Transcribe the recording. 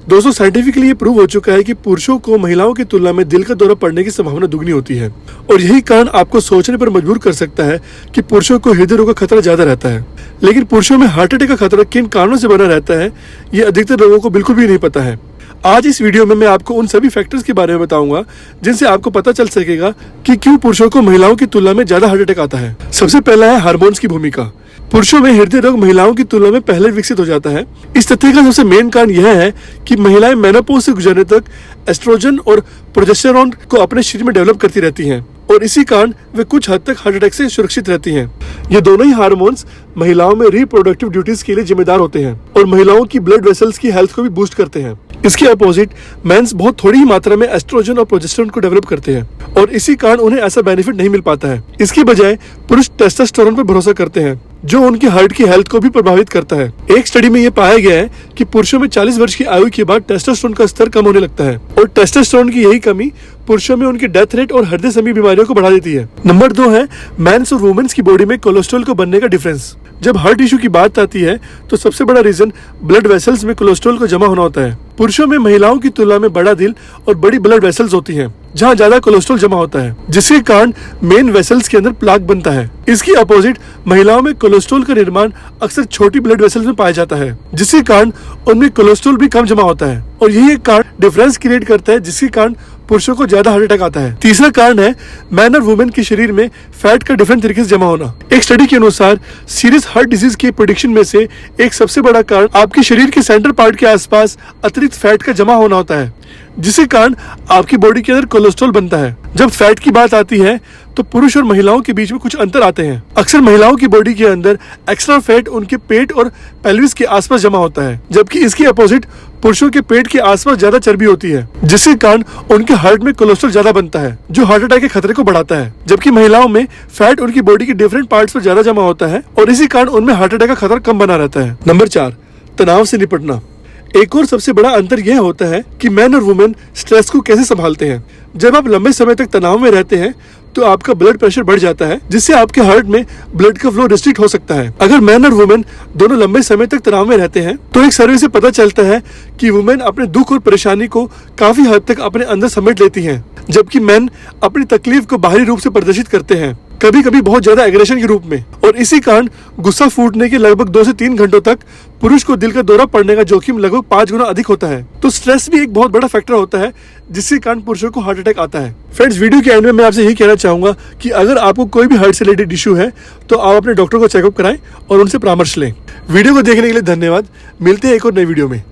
दोस्तों साइंटिफिकली ये प्रूव हो चुका है कि पुरुषों को महिलाओं की तुलना में दिल का दौरा पड़ने की संभावना दुगनी होती है और यही कारण आपको सोचने पर मजबूर कर सकता है कि पुरुषों को हृदय रोग का खतरा ज्यादा रहता है। लेकिन पुरुषों में हार्ट अटैक का खतरा किन कारणों से बना रहता है ये अधिकतर लोगों को बिल्कुल भी नहीं पता है। आज इस वीडियो में मैं आपको उन सभी फैक्टर्स के बारे में बताऊंगा जिनसे आपको पता चल सकेगा कि क्यों पुरुषों को महिलाओं की तुलना में ज्यादा हार्ट अटैक आता है। सबसे पहला है हार्मोन्स की भूमिका। पुरुषों में हृदय रोग महिलाओं की तुलना में पहले विकसित हो जाता है। इस तथ्य का सबसे मेन कारण यह है कि महिलाएं मेनोपॉज से गुजरने तक एस्ट्रोजन और प्रोजेस्टेरोन को अपने शरीर में डेवलप करती रहती हैं और इसी कारण वे कुछ हद तक हार्ट अटैक से सुरक्षित रहती हैं। ये दोनों ही हार्मोन्स महिलाओं में रिप्रोडक्टिव ड्यूटीज के लिए जिम्मेदार होते हैं और महिलाओं की ब्लड वेसल्स की हेल्थ को भी बूस्ट करते हैं। इसके अपोजिट मेंस बहुत थोड़ी ही मात्रा में एस्ट्रोजन और प्रोजेस्टेरोन को डेवलप करते हैं और इसी कारण उन्हें ऐसा बेनिफिट नहीं मिल पाता है। इसके बजाय पुरुष टेस्टोस्टेरोन पर भरोसा करते हैं जो उनकी हार्ट की हेल्थ को भी प्रभावित करता है। एक स्टडी में यह पाया गया है कि पुरुषों में 40 वर्ष की आयु के बाद टेस्टोस्टेरोन का स्तर कम होने लगता है और टेस्टोस्टेरोन की यही कमी पुरुषों में उनकी डेथ रेट और हृदय संबंधी बीमारियों को बढ़ा देती है। नंबर 2 है मेंस और वुमेन्स की बॉडी में कोलेस्ट्रॉल को बनने का डिफरेंस। जब हार्ट इशू की बात आती है तो सबसे बड़ा रीजन ब्लड वेसल्स में कोलेस्ट्रॉल को जमा होना होता है। पुरुषों में महिलाओं की तुलना में बड़ा दिल और बड़ी ब्लड वेसल्स होती हैं जहां ज्यादा कोलेस्ट्रॉल जमा होता है जिसके कारण मेन वेसल्स के अंदर प्लाक बनता है। इसकी अपोजिट महिलाओं में कोलेस्ट्रॉल का निर्माण अक्सर छोटी ब्लड वेसल्स में पाया जाता है जिसके कारण उनमें कोलेस्ट्रॉल भी कम जमा होता है और यही एक कारण डिफरेंस क्रिएट करता है जिसके कारण पुरुषों को ज्यादा हार्ट अटैक आता है। तीसरा कारण है मैन और वुमेन के शरीर में फैट का डिफरेंट तरीके से जमा होना। एक स्टडी के अनुसार सीरियस हार्ट डिजीज के प्रेडिक्शन में से एक सबसे बड़ा कारण आपके शरीर के सेंटर पार्ट के आसपास अतिरिक्त फैट का जमा होना होता है जिसके कारण आपकी बॉडी के अंदर कोलेस्ट्रॉल बनता है। जब फैट की बात आती है तो पुरुष और महिलाओं के बीच में कुछ अंतर आते हैं। अक्सर महिलाओं की बॉडी के अंदर एक्स्ट्रा फैट उनके पेट और पेल्विस के आसपास जमा होता है जबकि इसके अपोजिट पुरुषों के पेट के आसपास ज्यादा चर्बी होती है जिसके कारण उनके हार्ट में कोलेस्ट्रॉल ज्यादा बनता है जो हार्ट अटैक के खतरे को बढ़ाता है। जबकि महिलाओं में फैट उनकी बॉडी के डिफरेंट पार्ट्स पर ज्यादा जमा होता है और इसी कारण उनमें हार्ट अटैक का खतरा कम बना रहता है। नंबर 4 तनाव से निपटना। एक और सबसे बड़ा अंतर यह होता है कि मैन और वुमेन स्ट्रेस को कैसे संभालते हैं। जब आप लंबे समय तक तनाव में रहते हैं तो आपका ब्लड प्रेशर बढ़ जाता है जिससे आपके हार्ट में ब्लड का फ्लो रिस्ट्रिक्ट हो सकता है। अगर मैन और वुमेन दोनों लंबे समय तक तनाव में रहते हैं तो एक सर्वे से पता चलता है कि वुमेन अपने दुख और परेशानी को काफी हद तक अपने अंदर समेट लेती हैं जबकि मैन अपनी तकलीफ को बाहरी रूप से प्रदर्शित करते हैं, कभी कभी बहुत ज्यादा एग्रेशन के रूप में। और इसी कारण गुस्सा फूटने के लगभग 2 से 3 घंटों तक पुरुष को दिल का दौरा पड़ने का जोखिम लगभग 5 गुना अधिक होता है। तो स्ट्रेस भी एक बहुत बड़ा फैक्टर होता है जिसके कारण पुरुषों को हार्ट अटैक आता है। फ्रेंड्स, वीडियो के एंड में मैं आपसे यही कहना चाहूंगा कि अगर आपको कोई भी हार्ट से रिलेटेड इशू है तो आप अपने डॉक्टर को चेकअप कराएं और उनसे परामर्श लें। वीडियो को देखने के लिए धन्यवाद। मिलते हैं एक और नई वीडियो में।